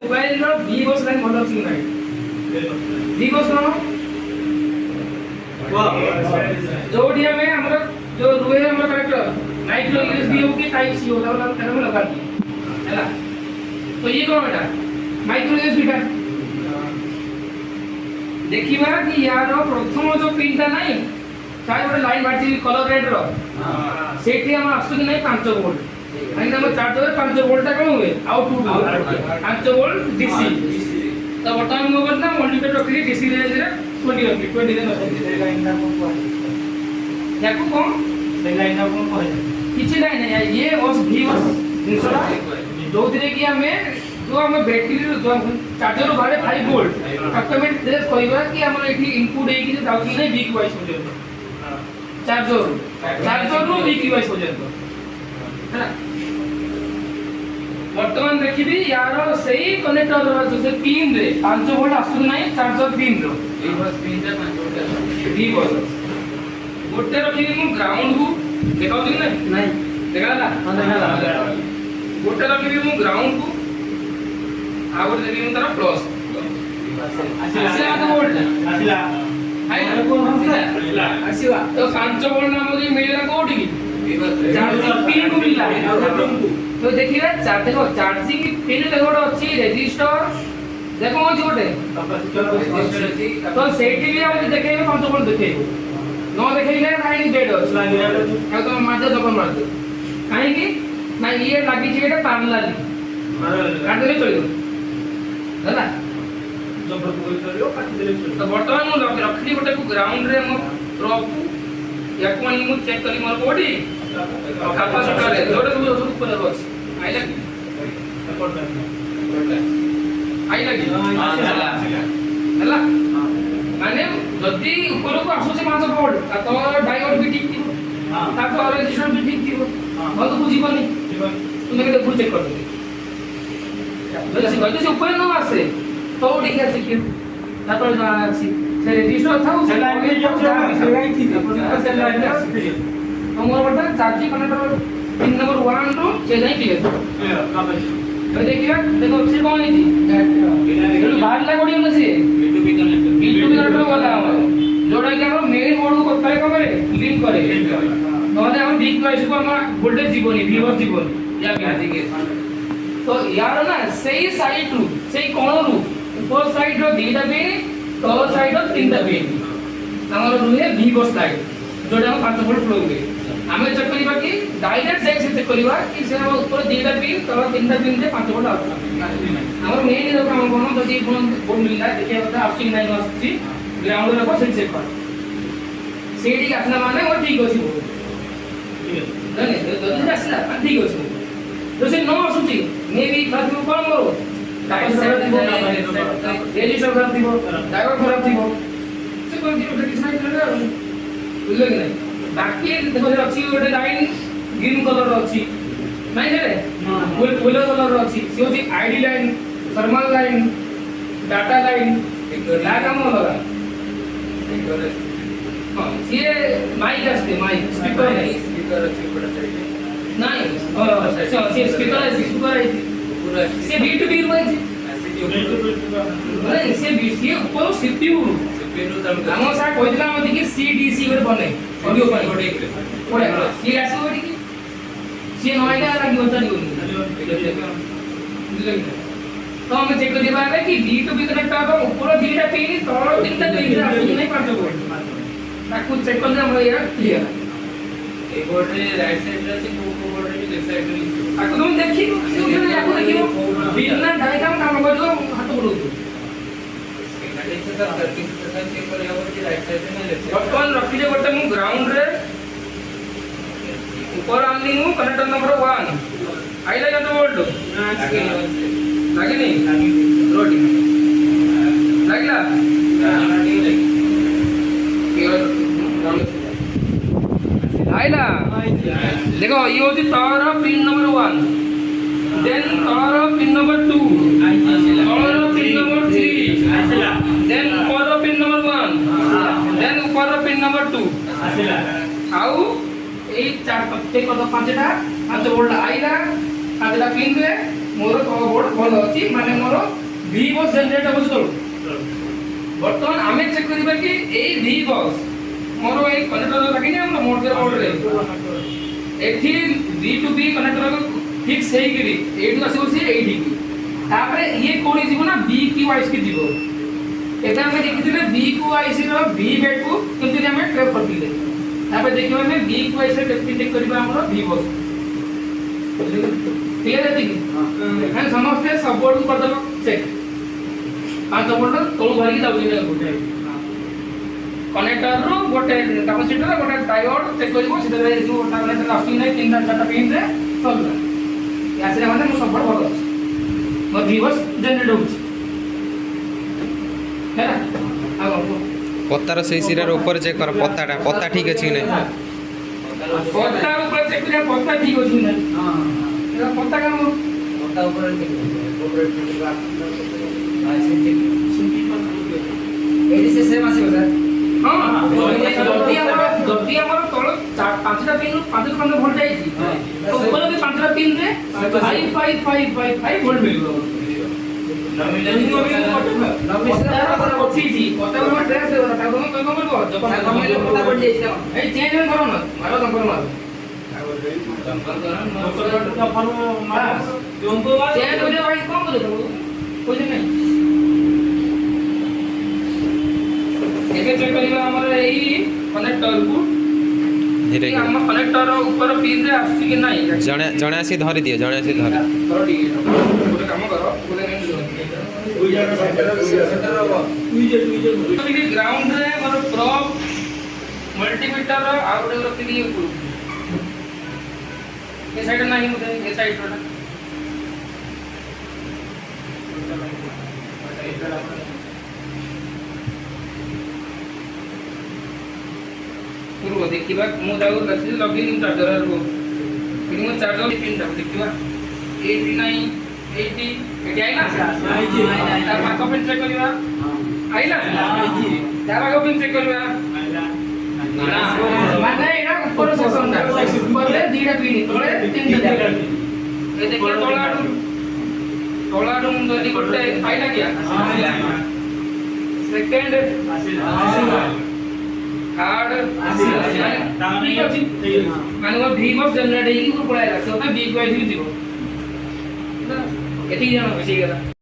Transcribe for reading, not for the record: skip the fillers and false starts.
Mobile रो B बस line भलो अछि नै बी बस नो जोड़ी हमें हमरा जो रुए हमरा कनेक्टर माइक्रो यूएसबी हो के टाइप सी होला वाला तेरे में लगा दिए हैला। तो ये कौन बेटा माइक्रो यूएसबी का देखिबा कि यार प्रथम जो पिन था नहीं चाहे गोटे लाइन बाटी कलर रेड रो सेठी हम आसु कि नहीं 5 वोल्ट काहे हम चार्जर 5 वोल्ट ता कोन हुए आउटपुट 5 वोल्ट डीसी तो वर्तमान को करना मल्टीमीटर रखली डीसी रेंज रे 20 रखली 20 रे रखली लाइन ना कोन कहै याको कोन से लाइन ना कोन कहै किछि लाइन है ये बस भी बस जिनसरा जो दिरे कि हमें जो हमें बैटरी जो चार्जर बारे 5 वोल्ट कस्टमर देश कहबा कि हमर एठी इनपुट है कि जो दाउची नै वीक वाइज हो जातो चार्जर रो वीक वाइज हो जातो है वर्तमान देखिबी यार सही कनेक्टर रो से पिन रे 5 वोल्ट आसु नै चार्जर पिन रो ई बस पिन रे 5 वोल्ट दी बस गोटे रखिबी मु ग्राउंड को देखाउ कि नै देखाला गोटे रखिबी मु ग्राउंड को आवर देबी मु तार प्लस आसिला तो वोल्ट आसिला हाय आसिला आसिला तो 5 वोल्ट हमके मिलला कोठी की चार्जिंग पिन को मिलला तो देखिए देखो चार्जिंग पिन देखो अछि रेजिस्टर देखो अछि गोटे तो सेठी भी हम देखेबे 5 वोल्ट देखेबे न देखेइले लाइन डेड अछि तो माजे दबन मार दे काहे की ना ये लागी जे एटा पैरेलल काट देले चलियो हैला जब कोई करियो काट देले चलियो तो वर्तमान मु रखली गोटे को ग्राउंड रे मो ड्रॉप या कोन मु चेक करी मोर कोडी कैपेसिटर रे जोडे सब ऊपर अछि आइला आइला हैला माने जदी ऊपर को आसुसे 5 वोल्ट तो डायोड भी ठीक थिबो ताको रेजिस्टर भी ठीक थिबो बहुत बुझिबनी तुम के फुल चेक कर दे जदी से ऊपर न आसे तो ठीक है सिक्योर तातो ना आसी से रेजिस्टर था उसे लाइन में जब से लाइन थी से लाइन में हमर बता चार्जिंग कनेक्टर पिन नंबर 1 रो से नहीं क्लियर तो देखिए देखो से कौन है जी बाहर ला गोडी में से लिटू भी कनेक्टर वाला जोड़ा के हम मेन बोर्ड को काय करे लिंक करे नहले हम वीक वाइज को हम वोल्टेज जीवनी वीवर जीवनी या बिहाती के तो यार ना सही साइड रू सही कोन रू ऊपर साइड रो दीटा पिन तल साइड रो तीनटा पिन हमर रुहे वी बस लाइट जोड़ा हम 5 वोल्ट फ्लो हुए हमें चेक करिबा कि डायरेक्ट साइड से चेक करिबा कि से हम ऊपर दीटा पिन तल तीनटा पिन रे 5 वोल्ट आउट हमर मेन जो काम कोन जदी बोर्ड मिलला देखिया बता आउटसिंग लाइन आछि ग्राउंड रे बस चेक कर सीडी आसला माने वो ठीक अछि नहीं तो आसला ठीक अछि तो से नो आसुची मे भी खातिर कोन मोरो डायोड खराब रेजिस्टर खराब थिबो डायोड खराब थिबो से कोन जीरो किछ नहीं करला बुझले कि नहीं बाकी देखो जे अछि गोटे लाइन ग्रीन कलर अछि नहीं रे फुल फुल कलर अछि से अछि ID line thermal line data line ला काम लगा हां ये माइक असते माइक स्पीकर अछि बड़ा तरीके नहीं अच्छा से स्पीकर है पूरा से B2B रुए नहीं से बीसी ऊपर सीपीयू हम सा कहला मते कि CDC वर बने ऑडियो पर ओडे ये आसो ओडी कि से नयटा लागी होता नहीं तो हम चेक कर दिबा कि B2B कनेक्टर पर ऊपर दीटा पिन तळ तीनटा पिन आसु नहीं 5 वोल्ट ताकू चेक कर हम ये क्लियर एक बोर्ड रे राइट साइड रे से को बोर्ड रे लेफ्ट साइड रे ताकू तुम देखि से याको देखियो बिना डायग्राम काम कर दो हाथ बोलू वर्तमान रखिले गोटे मु ग्राउंड रे ऊपर आनली मु कनेक्टर नंबर 1 आइला जतो वोल्ट लागे नहीं रोटी लागला आइला देखो ये होती तार पिन नंबर 1 देन तार पिन नंबर 2 तार पिन नंबर 3 देन ऊपर पिन नंबर 1 देन ऊपर पिन नंबर 2 आउ ए चार प्रत्येक को 5टा 5 वोल्ट आइला 5टा पिन रे मोर तल बोर्ड भल अछि माने मोर V बस जनरेट हो तळ वर्तमान आमे चेक करिबा कि एई V बस मोर एई कनेक्टर लागि नै हमर मोटर बोर्ड रे एथि V to B connector fix हेई गिरी एडु आसी बसी एडी की तापरे ये कोडी जीवो ना B की वाइस की जीवो एटा हम देखिथिले B को वाइस रो V बेट को किंतु हम ट्रैक करथिले तापरे देखिबा हम B को वाइस रे चेक करिबा हमर V बस क्लियर है कि हां समझते सब बोर्ड को कर दबो चेक पांच बोर्ड तळु भरी जाउची ने गोटे कनेक्टर रो गोटे कैपेसिटर गोटे डायोड चेक करिवो सिधा रे जो कनेक्टर लास्टिंग नै तीन चारटा पिन रे चलला यासरे माने मो सब बोर्ड भलो अछि मो रिवर्स जनरेट होउची है आ पत्तार से सिरार ऊपर चेक कर पत्ता ठीक अछि कि नै पत्ता ऊपर चेक करिया पत्ता ठीक अछि कि नै हां एला पत्ता का पत्ता ऊपर चेक एडी से सेम आसी सर हां जदी हमर तळ पांचटा पिन पांच खंड वोल्ट जाईची तो ऊपर भी पांचटा पिन रे 5 वोल्ट मिलबो कनेक्टर ऊपर पिन रे आसी कि नहीं जणे आसी धरि दियो जणे आसी धरि गोटे काम करो ग्राउंड रे मोर प्रोब मल्टीमीटर आ गोटे रखिली ए साइड नहीं मुझे ए साइड रो पूर्व देखिबा मु जाऊ लसी लगिन चार्जर रो किनि मु चार्जर पिन जाऊ देखिबा 89 80 एटी आइला तार पाको पिन चेक करिबा आइला तार पाको पिन चेक करिबा आइला माने एटा ऊपर सेक्शन दा ऊपर ले दीटा पिन तळे तीनटा पिन ए देखिया तळाडू मुंदली गोटे आइला किया सेकंड आसीला कार्ड ठीक अछि माने वो V बस जनरेट हेई को पळाइला से बी को आइसी जीवो एती जण होसी गेला